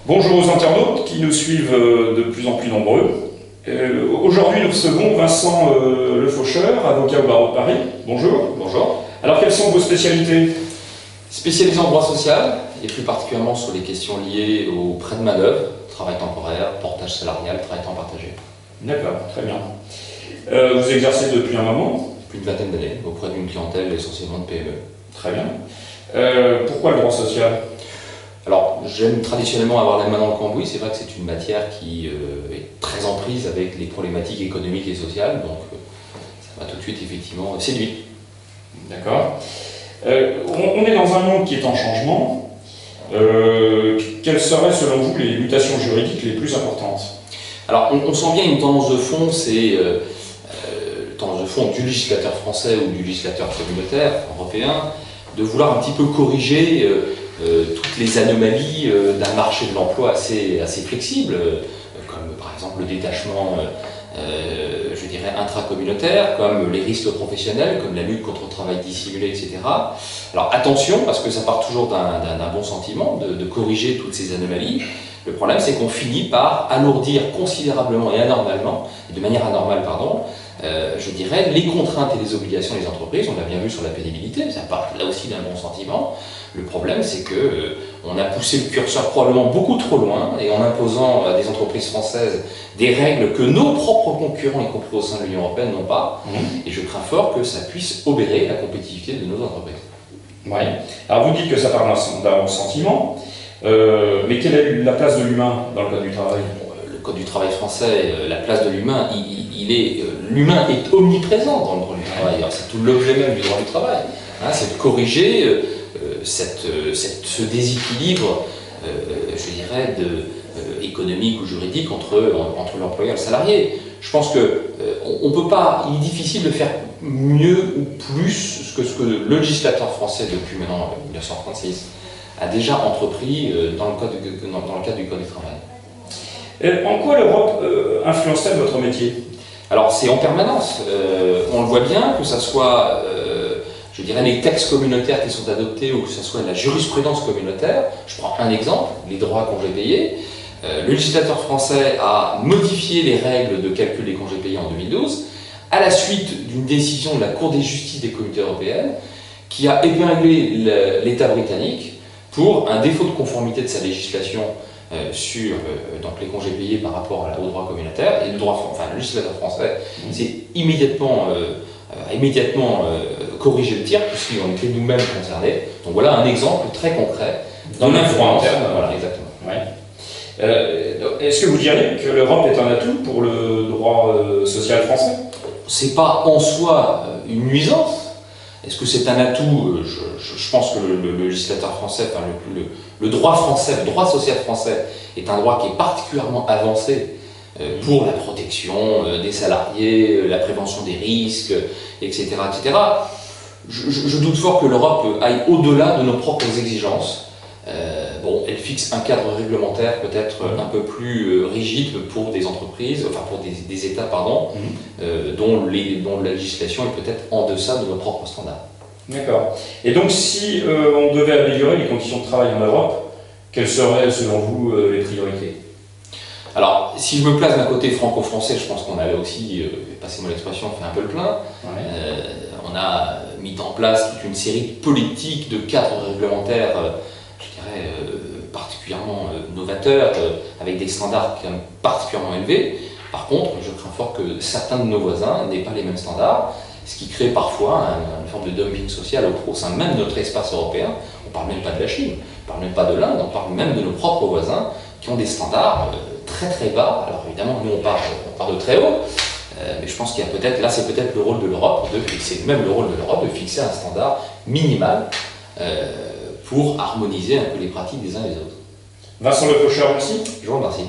Bonjour aux internautes qui nous suivent de plus en plus nombreux. Aujourd'hui, nous recevons Vincent Le Faucheur, avocat au barreau de Paris. Bonjour. Bonjour. Alors, quelles sont vos spécialités? Spécialisé en droit social, et plus particulièrement sur les questions liées aux prêts de main-d'œuvre, travail temporaire, portage salarial, travail temps partagé. D'accord, très bien. Vous exercez depuis un moment? Plus d'une vingtaine d'années, auprès d'une clientèle essentiellement de PME. Très bien. Pourquoi le droit social? Alors, j'aime traditionnellement avoir la main dans le cambouis. C'est vrai que c'est une matière qui est très en prise avec les problématiques économiques et sociales, donc ça m'a tout de suite effectivement séduit. D'accord. On est dans un monde qui est en changement. Quelles seraient selon vous les mutations juridiques les plus importantes? Alors, on sent bien une tendance de fond, c'est tendance de fond du législateur français ou du législateur communautaire européen, de vouloir un petit peu corriger toutes les anomalies d'un marché de l'emploi assez flexible, comme par exemple le détachement, je dirais, intracommunautaire, comme les risques professionnels, comme la lutte contre le travail dissimulé, etc. Alors attention, parce que ça part toujours d'un bon sentiment, de corriger toutes ces anomalies. Le problème, c'est qu'on finit par alourdir considérablement et anormalement, de manière anormale, pardon, je dirais, les contraintes et les obligations des entreprises. On l'a bien vu sur la pénibilité, ça part là aussi d'un bon sentiment. Le problème, c'est qu'on a poussé le curseur probablement beaucoup trop loin, et en imposant à des entreprises françaises des règles que nos propres concurrents, y compris au sein de l'Union européenne, n'ont pas. Et je crains fort que ça puisse obérer la compétitivité de nos entreprises. Oui. Alors vous dites que ça part d'un bon sentiment, mais quelle est la place de l'humain dans le code du travail? Le code du travail français, la place de l'humain, l'humain est omniprésent dans le droit du travail. C'est tout l'objet même du droit du travail. Hein, c'est de corriger ce déséquilibre, je dirais, économique ou juridique entre l'employeur et le salarié. Je pense qu'on ne peut pas, il est difficile de faire mieux ou plus que ce que le législateur français, depuis maintenant 1936, a déjà entrepris dans le cadre du Code du travail. En quoi l'Europe influence-t-elle votre métier? Alors c'est en permanence, on le voit bien, que ce soit je dirais les textes communautaires qui sont adoptés ou que ce soit la jurisprudence communautaire. Je prends un exemple, les droits à congés payés. Le législateur français a modifié les règles de calcul des congés payés en 2012 à la suite d'une décision de la Cour de justice des communautés européennes qui a épinglé l'État britannique pour un défaut de conformité de sa législation sur donc les congés payés par rapport au droit communautaire. Et le législateur français s'est immédiatement corrigé le tir, puisqu'on était nous-mêmes concernés. Donc voilà un exemple très concret dans l'influence. Voilà, exactement. Ouais. Est-ce que vous diriez que l'Europe est un atout pour le droit social français? C'est pas en soi une nuisance. Est-ce que c'est un atout? Je pense que le législateur français, enfin le droit français, le droit social français est un droit qui est particulièrement avancé pour la protection des salariés, la prévention des risques, etc. etc. Je doute fort que l'Europe aille au-delà de nos propres exigences. Elle fixe un cadre réglementaire peut-être un peu plus rigide pour des entreprises, enfin pour des États, pardon, dont la législation est peut-être en deçà de nos propres standards. D'accord. Et donc si on devait améliorer les conditions de travail en Europe, quelles seraient selon vous les priorités? Alors, si je me place d'un côté franco-français, je pense qu'on a là aussi, passez-moi l'expression, fait un peu le plein. Ouais. On a mis en place toute une série de politiques, de cadres réglementaires, je dirais, particulièrement novateurs, avec des standards quand même particulièrement élevés. Par contre, je crains fort que certains de nos voisins n'aient pas les mêmes standards, ce qui crée parfois une forme de dumping social au sein même de notre espace européen. On ne parle même pas de la Chine, on ne parle même pas de l'Inde, on parle même de nos propres voisins qui ont des standards très très bas. Alors évidemment, nous on part de très haut, mais je pense qu'il y a peut-être, là c'est peut-être le rôle de l'Europe, c'est même le rôle de l'Europe de fixer un standard minimal pour harmoniser un peu les pratiques des uns et des autres. Vincent Le Faucheur, merci. Je vous remercie.